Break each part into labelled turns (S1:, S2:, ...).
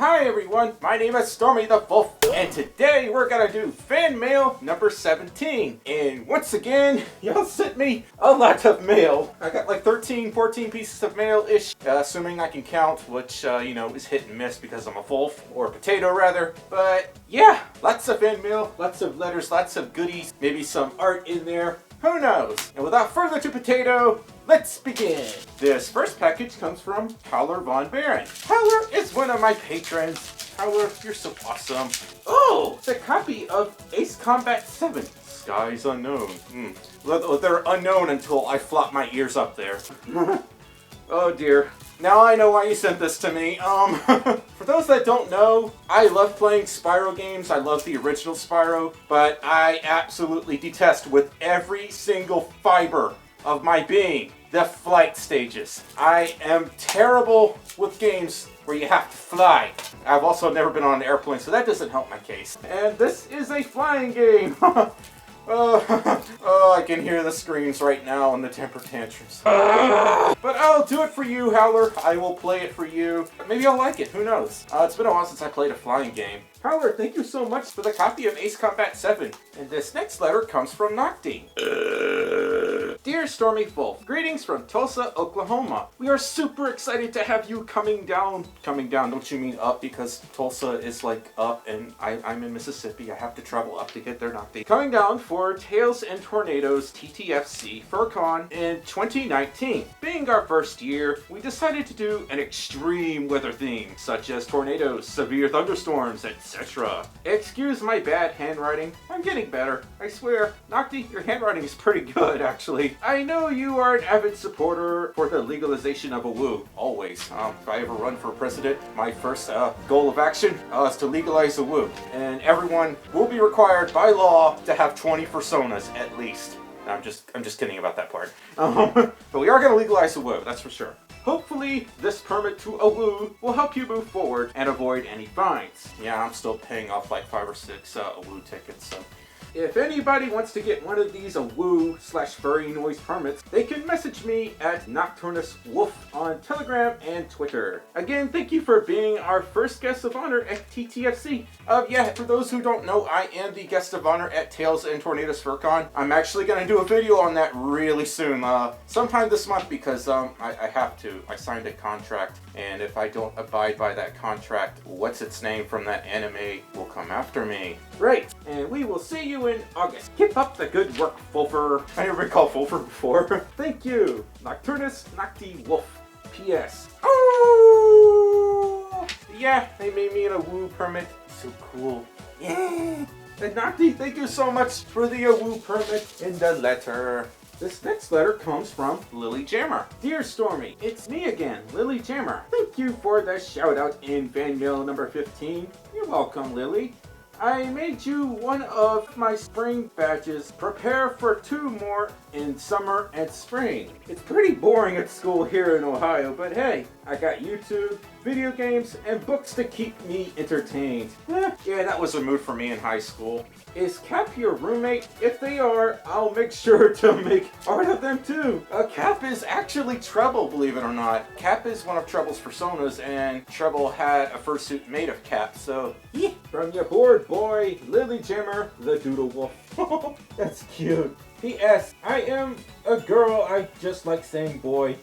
S1: Hi everyone, my name is Stormi the Folf, and today we're gonna do fan mail number 17. And once again, y'all sent me a lot of mail. I got like 13, 14 pieces of mail-ish, assuming I can count, which, is hit and miss because I'm a Folf, or potato rather. But yeah, lots of fan mail, lots of letters, lots of goodies, maybe some art in there. Who knows? And without further ado, potato, let's begin. This first package comes from Howler Von Baron. Howler is one of my patrons. Howler, you're so awesome. Oh, it's a copy of Ace Combat 7. Skies Unknown. Well, they're unknown until I flop my ears up there. Oh dear. Now I know why you sent this to me. For those that don't know, I love playing Spyro games. I love the original Spyro, but I absolutely detest with every single fiber of my being the flight stages. I am terrible with games where you have to fly. I've also never been on an airplane, so that doesn't help my case. And this is a flying game. Oh, I can hear the screams right now and the temper tantrums. But I'll do it for you, Howler. I will play it for you. Maybe I'll like it. Who knows? It's been a while since I played a flying game. Howler, thank you so much for the copy of Ace Combat 7. And this next letter comes from Nocti. Dear Stormi Folf, greetings from Tulsa, Oklahoma. We are super excited to have you coming down. Coming down, don't you mean up? Because Tulsa is like up and I'm in Mississippi. I have to travel up to get there, Nocti. Coming down for Tales and Tornadoes TTFC FurCon in 2019. Being our first year, we decided to do an extreme weather theme, such as tornadoes, severe thunderstorms, etc. Excuse my bad handwriting. I'm getting better. I swear. Nocti, your handwriting is pretty good, actually. I know you are an avid supporter for the legalization of Awoo. Always. If I ever run for president, my first goal of action is to legalize Awoo. And everyone will be required by law to have 20 personas at least. I'm just kidding about that part. But we are going to legalize Awoo, that's for sure. Hopefully, this permit to Awoo will help you move forward and avoid any fines. Yeah, I'm still paying off like 5 or 6 Awoo tickets, so. If anybody wants to get one of these Awoo/furry noise permits, they can message me at Nocturnus Wolf on Telegram and Twitter. Again, thank you for being our first guest of honor at TTFC. Yeah, for those who don't know, I am the guest of honor at Tales and Tornadoes FurCon. I'm actually going to do a video on that really soon, sometime this month, because I have to. I signed a contract, and if I don't abide by that contract, what's its name from that anime will come after me. Right, and we will see you in August. Keep up the good work, Folfer. I never been called Folfer before. Thank you. Nocturnus Nocti Wolf. P.S. Oh! Yeah, they made me an Awoo permit. So cool. Yeah. And Nocti, thank you so much for the Awoo permit in the letter. This next letter comes from Lily Jammer. Dear Stormi, it's me again, Lily Jammer. Thank you for the shout out in fan mail number 15. You're welcome, Lily. I made you one of my spring badges. Prepare for 2 more in summer and spring. It's pretty boring at school here in Ohio, but hey, I got YouTube, video games, and books to keep me entertained. Yeah, that was a mood for me in high school. Is Cap your roommate? If they are, I'll make sure to make art of them too. Cap is actually Treble, believe it or not. Cap is one of Treble's personas, and Treble had a fursuit made of Cap, so yeah. From your bored boy, Lily Jammer, the Doodle Wolf. That's cute. P.S. I am a girl, I just like saying boy.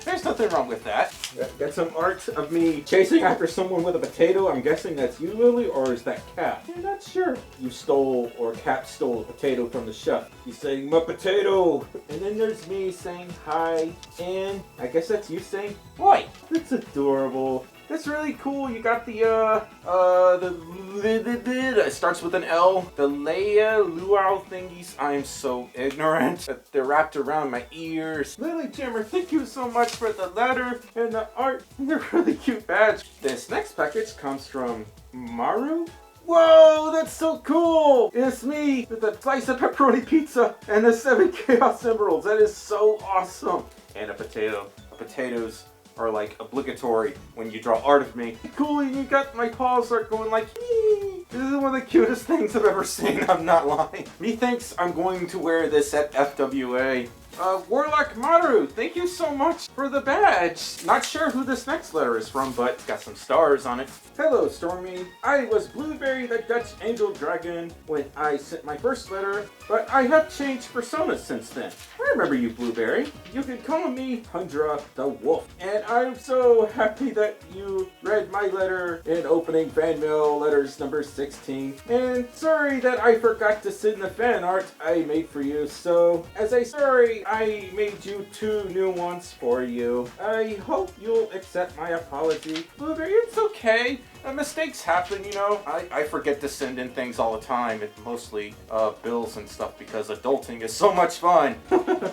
S1: There's nothing wrong with that. Got some art of me chasing after someone with a potato. I'm guessing that's you, Lily, or is that Cap? I'm not sure. You stole, or Cap stole a potato from the chef. He's saying, my potato! And then there's me saying hi, and I guess that's you saying, boy! That's adorable. That's really cool. You got it starts with an L. The Leia Luau thingies. I'm so ignorant. They're wrapped around my ears. Lily Jammer, thank you so much for the letter and the art and the really cute badge. This next package comes from Maru. Whoa, that's so cool! It's me with a slice of pepperoni pizza and the 7 Chaos Emeralds. That is so awesome. And a potato. Potatoes are like obligatory when you draw art of me. Cool, you got my paws are going like, ee. This is one of the cutest things I've ever seen, I'm not lying. Methinks I'm going to wear this at FWA. Warlock Maru, thank you so much for the badge. Not sure who this next letter is from, but it's got some stars on it. Hello, Stormi. I was Blueberry the Dutch Angel Dragon when I sent my first letter, but I have changed personas since then. I remember you, Blueberry. You can call me Tundra the Wolf. And I'm so happy that you read my letter in opening fan mail letters number 16. And sorry that I forgot to send the fan art I made for you, so as a sorry, I made you 2 new ones for you. I hope you'll accept my apology. Blueberry, it's okay. Mistakes happen, you know. I forget to send in things all the time. It's mostly bills and stuff because adulting is so much fun.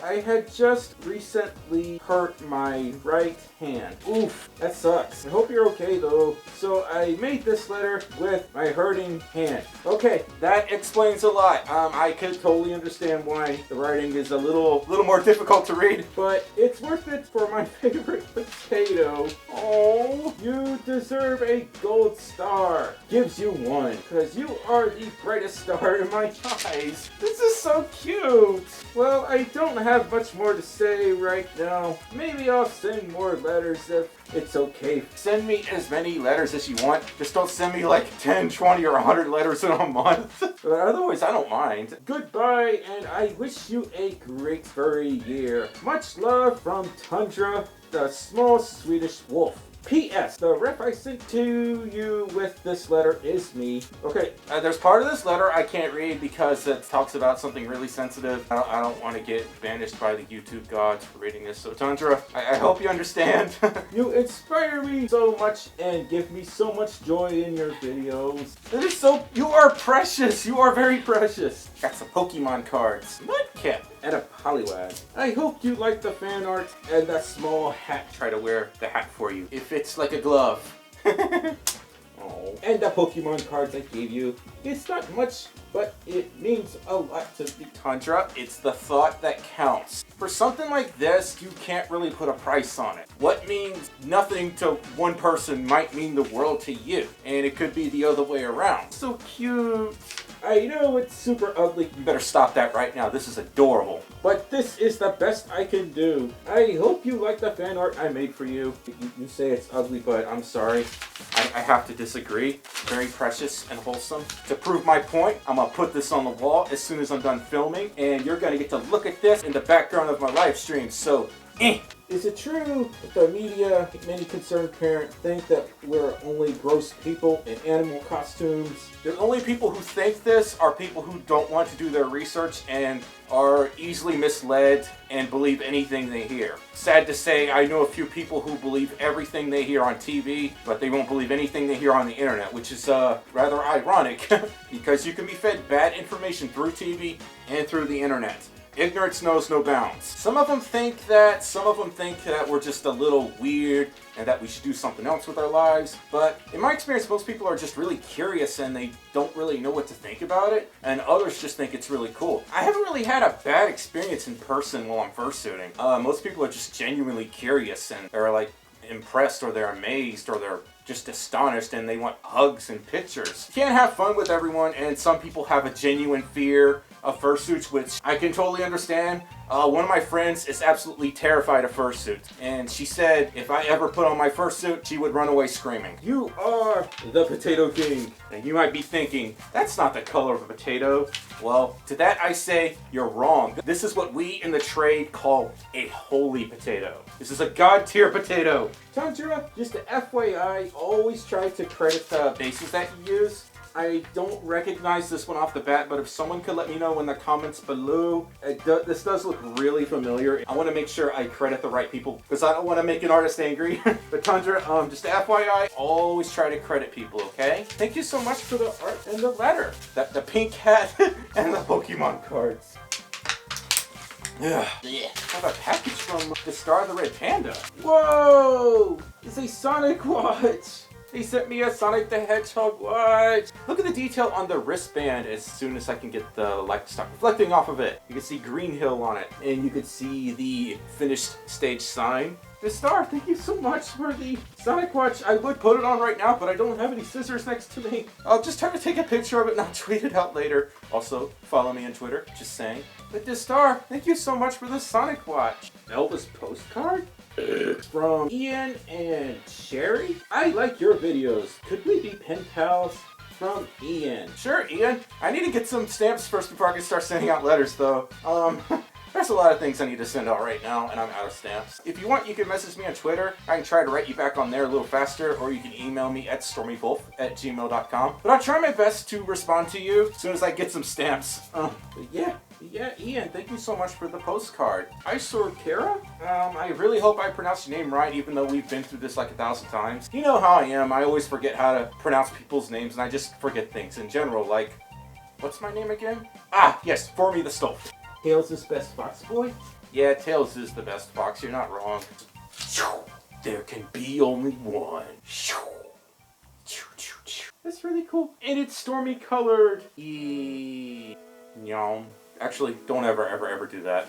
S1: I had just recently hurt my right hand. Oof, that sucks. I hope you're okay though. So I made this letter with my hurting hand. Okay, that explains a lot. I could totally understand why the writing is a little more difficult to read, but it's worth it for my favorite potato. Oh, you deserve a gold star. Gives you 1, because you are the brightest star in my eyes. This is so cute. Well, I don't have much more to say right now. Maybe I'll send more letters if it's okay. Send me as many letters as you want. Just don't send me like 10, 20, or 100 letters in a month. But otherwise, I don't mind. Goodbye, and I wish you a great furry year. Much love from Tundra, the small Swedish wolf. P.S. The rep I sent to you with this letter is me. Okay, there's part of this letter I can't read because it talks about something really sensitive. I don't want to get banished by the YouTube gods for reading this. So Tundra, I hope you understand. You inspire me so much and give me so much joy in your videos. It is so... You are precious. You are very precious. Got some Pokemon cards. Mudkip. And a Poliwag. I hope you like the fan art and that small hat. Try to wear the hat for you. It fits like a glove. Oh. And the Pokemon cards I gave you. It's not much, but it means a lot to me. Tundra, it's the thought that counts. For something like this, you can't really put a price on it. What means nothing to one person might mean the world to you. And it could be the other way around. So cute. I know it's super ugly. You better stop that right now. This is adorable. But this is the best I can do. I hope you like the fan art I made for you. You say it's ugly, but I'm sorry. I have to disagree. Very precious and wholesome. To prove my point, I'm gonna put this on the wall as soon as I'm done filming. And you're gonna get to look at this in the background of my live stream. So, Is it true that the media, many concerned parents, think that we're only gross people in animal costumes? The only people who think this are people who don't want to do their research and are easily misled and believe anything they hear. Sad to say, I know a few people who believe everything they hear on TV, but they won't believe anything they hear on the internet, which is rather ironic because you can be fed bad information through TV and through the internet. Ignorance knows no bounds. Some of them think that we're just a little weird and that we should do something else with our lives. But in my experience, most people are just really curious and they don't really know what to think about it. And others just think it's really cool. I haven't really had a bad experience in person while I'm fursuiting. Most people are just genuinely curious and they're like impressed or they're amazed or they're just astonished and they want hugs and pictures. You can't have fun with everyone, and some people have a genuine fear of fursuits, which I can totally understand. One of my friends is absolutely terrified of fursuits, and she said if I ever put on my fursuit, she would run away screaming. You are the Potato King. And you might be thinking, that's not the color of a potato. Well, to that I say, you're wrong. This is what we in the trade call a holy potato. This is a god tier potato. Tundra, just a FYI, always try to credit the bases that you use. I don't recognize this one off the bat, but if someone could let me know in the comments below, this does look really familiar. I want to make sure I credit the right people because I don't want to make an artist angry. But Tundra, just FYI, always try to credit people, okay? Thank you so much for the art and the letter. The pink hat and the Pokemon cards. Yeah. I have a package from the Star of the Red Panda. Whoa! It's a Sonic watch! They sent me a Sonic the Hedgehog watch! Look at the detail on the wristband as soon as I can get the light to start reflecting off of it. You can see Green Hill on it, and you can see the finished stage sign. The Star, thank you so much for the Sonic watch. I would put it on right now, but I don't have any scissors next to me. I'll just try to take a picture of it and I'll tweet it out later. Also, follow me on Twitter, just saying. But The Star, thank you so much for the Sonic watch. Elvis postcard? From Ian and Sherry? I like your videos. Could we be pen pals? From Ian. Sure, Ian. I need to get some stamps first before I can start sending out letters, though. There's a lot of things I need to send out right now, and I'm out of stamps. If you want, you can message me on Twitter. I can try to write you back on there a little faster, or you can email me at stormyfolf@gmail.com. But I'll try my best to respond to you as soon as I get some stamps. But yeah, Ian, thank you so much for the postcard. Kara? I really hope I pronounced your name right, even though we've been through this like 1,000 times. You know how I am. I always forget how to pronounce people's names, and I just forget things in general, like... What's my name again? Ah, yes, Stormi the Stove. Tails is best fox boy? Yeah, Tails is the best fox, you're not wrong. There can be only one. That's really cool. And it's Stormy colored. Nyam. Actually, don't ever do that.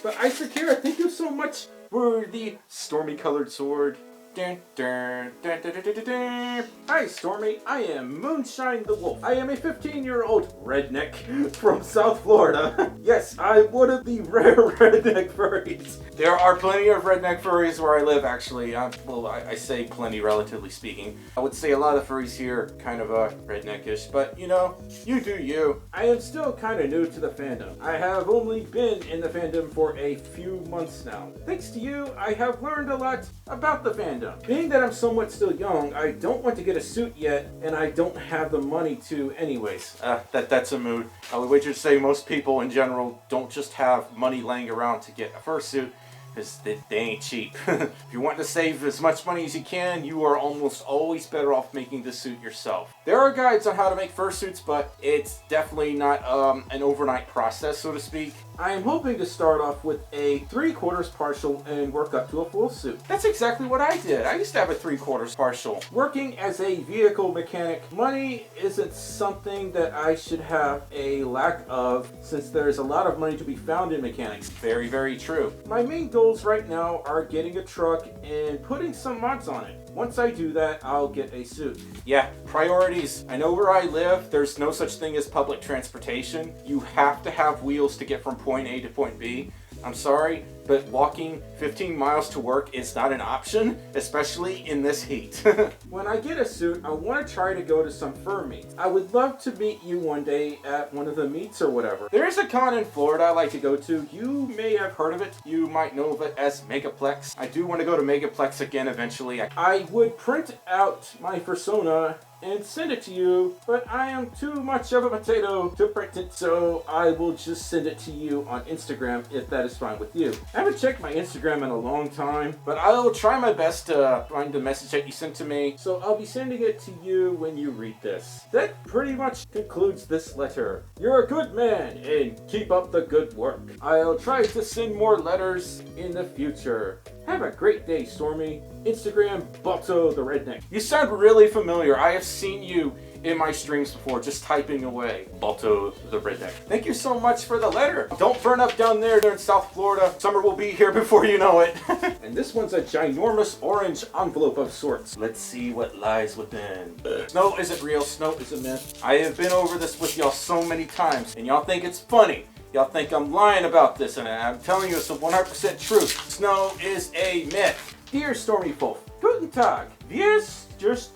S1: But Kara, thank you so much for the Stormy colored sword. Dun, dun, dun, dun, dun, dun, dun. Hi Stormy, I am Moonshine the Wolf. I am a 15-year-old redneck from South Florida. Yes, I'm one of the rare redneck furries. There are plenty of redneck furries where I live, actually. Well, I say plenty, relatively speaking. I would say a lot of the furries here are kind of redneckish, but you know, you do you. I am still kind of new to the fandom. I have only been in the fandom for a few months now. Thanks to you, I have learned a lot about the fandom. Being that I'm somewhat still young, I don't want to get a suit yet, and I don't have the money to anyways. That's a mood. I would wager to say most people in general don't just have money laying around to get a fursuit, because they ain't cheap. If you want to save as much money as you can, you are almost always better off making the suit yourself. There are guides on how to make fursuits, but it's definitely not an overnight process, so to speak. I am hoping to start off with a 3/4 partial and work up to a full suit. That's exactly what I did. I used to have a 3/4 partial. Working as a vehicle mechanic, money isn't something that I should have a lack of, since there's a lot of money to be found in mechanics. Very, very true. My main goals right now are getting a truck and putting some mods on it. Once I do that, I'll get a suit. Yeah, priorities. I know where I live, there's no such thing as public transportation. You have to have wheels to get from point A to point B. I'm sorry, but walking 15 miles to work is not an option, especially in this heat. When I get a suit, I want to try to go to some fur meets. I would love to meet you one day at one of the meets or whatever. There is a con in Florida I like to go to. You may have heard of it. You might know of it as Megaplex. I do want to go to Megaplex again eventually. I would print out my persona and send it to you, but I am too much of a potato to print it, so I will just send it to you on Instagram if that is fine with you. I haven't checked my Instagram in a long time, but I'll try my best to find the message that you sent to me, so I'll be sending it to you when you read this. That pretty much concludes this letter. You're a good man, and keep up the good work. I'll try to send more letters in the future. Have a great day, Stormy. Instagram, Balto the Redneck. You sound really familiar. I have seen you in my streams before, just typing away. Balto the Redneck. Thank you so much for the letter. Don't burn up down there in South Florida. Summer will be here before you know it. And this one's a ginormous orange envelope of sorts. Let's see what lies within. Snow isn't real. Snow is a myth. I have been over this with y'all so many times, and y'all think it's funny. Y'all think I'm lying about this, and I'm telling you it's 100% truth. Snow is a myth. Dear Stormy Folf, Guten Tag. Yes, just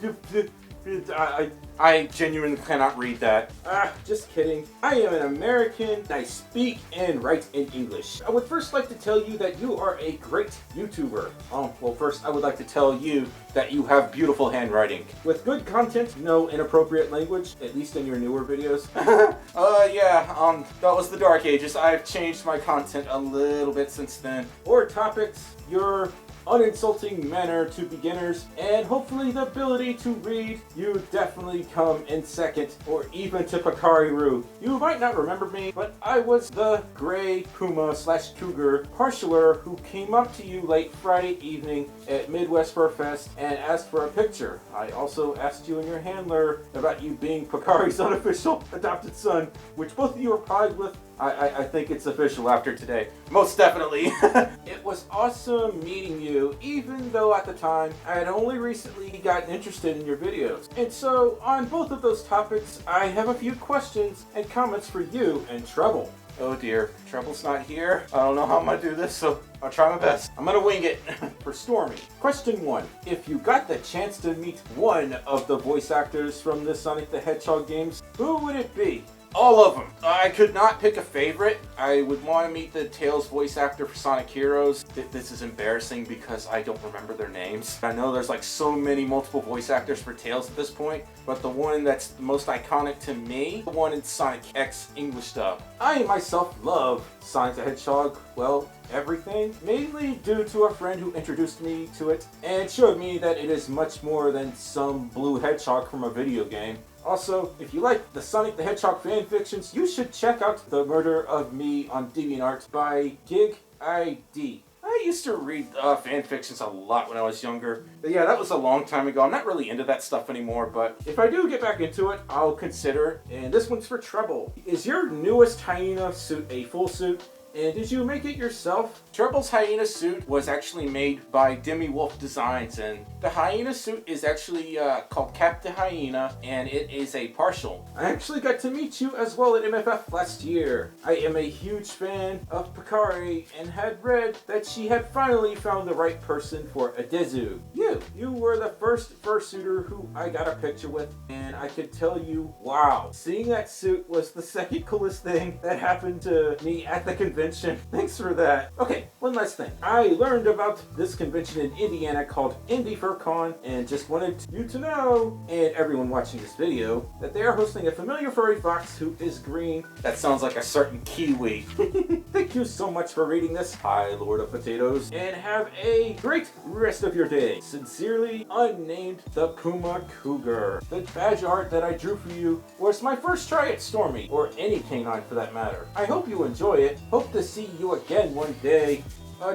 S1: I genuinely cannot read that. Just kidding. I am an American. I speak and write in English. I would first like to tell you that you are a great YouTuber. Well, first I would like to tell you that you have beautiful handwriting. With good content, no inappropriate language, at least in your newer videos. Yeah, that was the Dark Ages. I've changed my content a little bit since then. Or topics, your uninsulting manner to beginners, and hopefully the ability to read, you definitely come in second, or even to Pakariru. You might not remember me, but I was the gray puma / cougar partialer who came up to you late Friday evening at Midwest Fur Fest and asked for a picture. I also asked you and your handler about you being Pakari's unofficial adopted son, which both of you replied with, I think it's official after today. Most definitely. It was awesome meeting you, even though at the time I had only recently gotten interested in your videos. And so on both of those topics, I have a few questions and comments for you and Treble. Oh dear, Treble's not here. I don't know how I'm gonna do this, so I'll try my best. I'm gonna wing it. For Stormi, question 1. If you got the chance to meet one of the voice actors from the Sonic the Hedgehog games, who would it be? All of them. I could not pick a favorite. I would want to meet the Tails voice actor for Sonic Heroes. This is embarrassing because I don't remember their names. I know there's like so many multiple voice actors for Tails at this point, but the one that's the most iconic to me, the one in Sonic X English dub. I myself love Sonic the Hedgehog, well, everything, mainly due to a friend who introduced me to it and showed me that it is much more than some blue hedgehog from a video game. Also, if you like the Sonic the Hedgehog fanfictions, you should check out The Murder of Me on DeviantArt by Gig ID. I used to read fanfictions a lot when I was younger. But yeah, that was a long time ago. I'm not really into that stuff anymore, but if I do get back into it, I'll consider. And this one's for Treble. Is your newest hyena suit a full suit? And did you make it yourself? Treble's hyena suit was actually made by Wolf Designs, and the hyena suit is actually called Captain Hyena, and it is a partial. I actually got to meet you as well at MFF last year. I am a huge fan of Picari and had read that she had finally found the right person for Adezu. You were the first fursuiter who I got a picture with, and I could tell you, wow, seeing that suit was the second coolest thing that happened to me at the convention. Thanks for that. Okay, one last thing. I learned about this convention in Indiana called Indie FurCon, and just wanted you to know, and everyone watching this video, that they are hosting a familiar furry fox who is green. That sounds like a certain Kiwi. Thank you so much for reading this. Hi, Lord of Potatoes, and have a great rest of your day. Sincerely, unnamed the Puma Cougar. The badge art that I drew for you was my first try at Stormi, or any canine for that matter. I hope you enjoy it. Hope to see you again one day.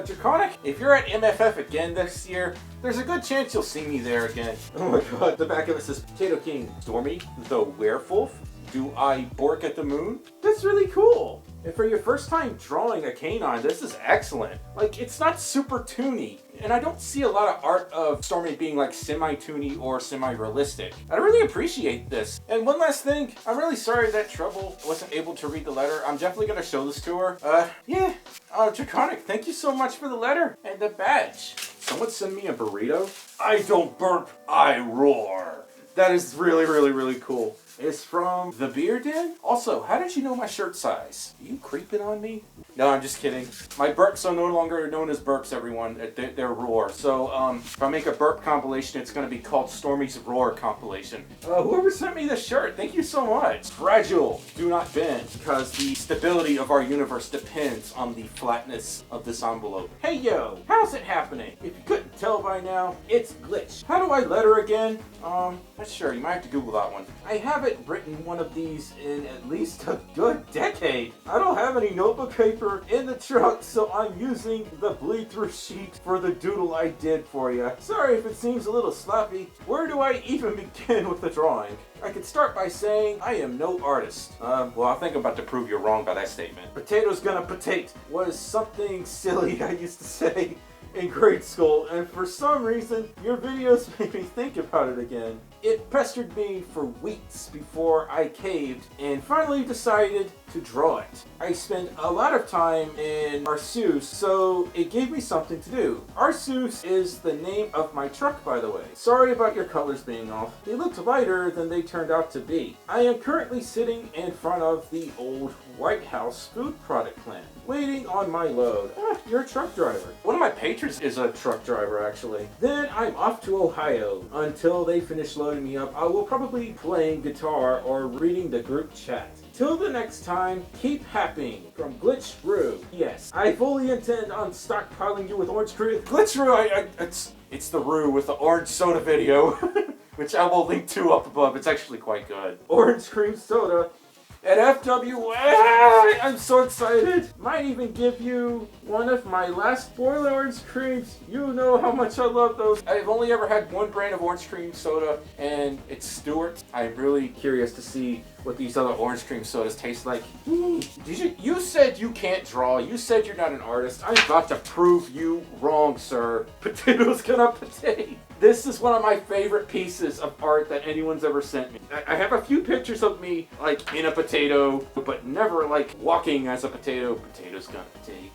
S1: Draconic, if you're at MFF again this year, there's a good chance you'll see me there again. Oh my god, the back of it says Potato King. Stormi, the werewolf? Do I bork at the moon? That's really cool. And for your first time drawing a canine, this is excellent. Like, it's not super toony, and I don't see a lot of art of Stormi being like semi-toony or semi-realistic. I really appreciate this. And one last thing, I'm really sorry that Treble wasn't able to read the letter. I'm definitely gonna show this to her. Draconic, thank you so much for the letter and the badge. Someone send me a burrito? I don't burp, I roar. That is really, really, really cool. It's from The Beer Den? Also, how did you know my shirt size? Are you creeping on me? No, I'm just kidding. My burps are no longer known as burps, everyone. They're roar. So, if I make a burp compilation, it's going to be called Stormi's Roar compilation. Whoever sent me this shirt, thank you so much. Fragile, do not bend, because the stability of our universe depends on the flatness of this envelope. Hey yo, how's it happening? If you couldn't tell by now, it's Glitch. How do I letter again? Not sure, you might have to Google that one. I haven't written one of these in at least a good decade. I don't have any notebook paper in the truck, so I'm using the bleed through sheet for the doodle I did for you. Sorry if it seems a little sloppy. Where do I even begin with the drawing? I could start by saying I am no artist. Well, I think I'm about to prove you're wrong by that statement. Potato's gonna potate was something silly I used to say in grade school, and for some reason, your videos made me think about it again. It pestered me for weeks before I caved and finally decided to draw it. I spent a lot of time in Arceus, so it gave me something to do. Arceus is the name of my truck, by the way. Sorry about your colors being off. They looked lighter than they turned out to be. I am currently sitting in front of the old White House food product plant, waiting on my load. You're a truck driver. One of my patrons is a truck driver, actually. Then I'm off to Ohio. Until they finish loading me up, I will probably be playing guitar or reading the group chat. Till the next time, keep happing. From Glitch Brew. Yes, I fully intend on stockpiling you with orange cream. Glitch Brew, it's the Roo with the orange soda video, which I will link to up above. It's actually quite good. Orange cream soda. at FWA. I'm so excited. Might even give you one of my last boiler orange creams. You know how much I love those. I've only ever had one brand of orange cream soda, and it's Stewart's. I'm really curious to see what these other orange cream sodas taste like. You said you can't draw. You said you're not an artist. I'm about to prove you wrong, sir. Potatoes gonna potato. This is one of my favorite pieces of art that anyone's ever sent me. I have a few pictures of me like in a potato, but never like walking as a potato. Potatoes gonna potato.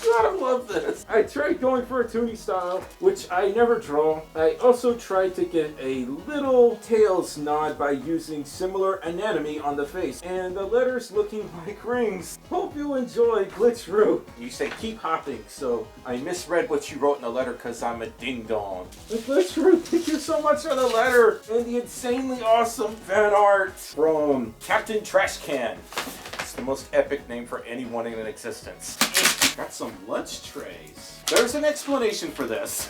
S1: God, I love this. I tried going for a Toonie style, which I never draw. I also tried to get a little Tails nod by using similar anatomy on the face, and the letters looking like rings. Hope you enjoy Glitch Root. You say keep hopping, so I misread what you wrote in the letter because I'm a ding-dong. Glitch Root, thank you so much for the letter and the insanely awesome fan art from Captain Trash Can. It's the most epic name for anyone in existence. Got some lunch trays. There's an explanation for this.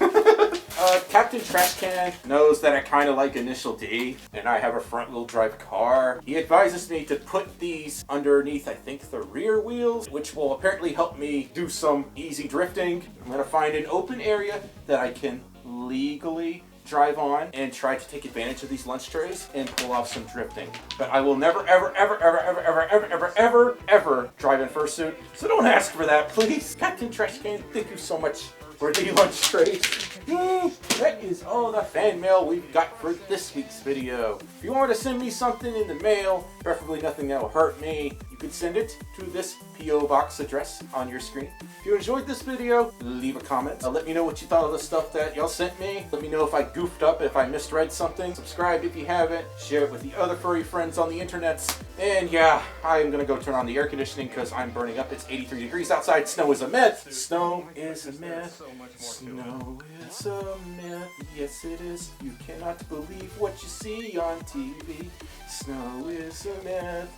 S1: Captain Trash Can knows that I kind of like Initial D, and I have a front-wheel drive car. He advises me to put these underneath, I think, the rear wheels, which will apparently help me do some easy drifting. I'm gonna find an open area that I can legally drive on and try to take advantage of these lunch trays and pull off some drifting. But I will never, ever, ever, ever, ever, ever, ever, ever, ever, ever drive in fursuit. So don't ask for that, please. Captain Trash Can, thank you so much for the lunch trays. That is all the fan mail we've got for this week's video. If you want to send me something in the mail, preferably nothing that will hurt me, you can send it to this P.O. Box address on your screen. If you enjoyed this video, leave a comment. Let me know what you thought of the stuff that y'all sent me. Let me know if I goofed up, if I misread something. Subscribe if you haven't. Share it with the other furry friends on the internets. And yeah, I'm gonna go turn on the air conditioning because I'm burning up. It's 83 degrees outside. Snow is a myth. Snow is a myth. Snow is a myth. Yes, it is. You cannot believe what you see on TV. Snow is a myth.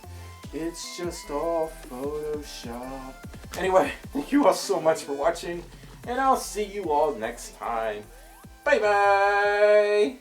S1: It's just all Photoshop. Anyway, thank you all so much for watching, and I'll see you all next time. Bye-bye!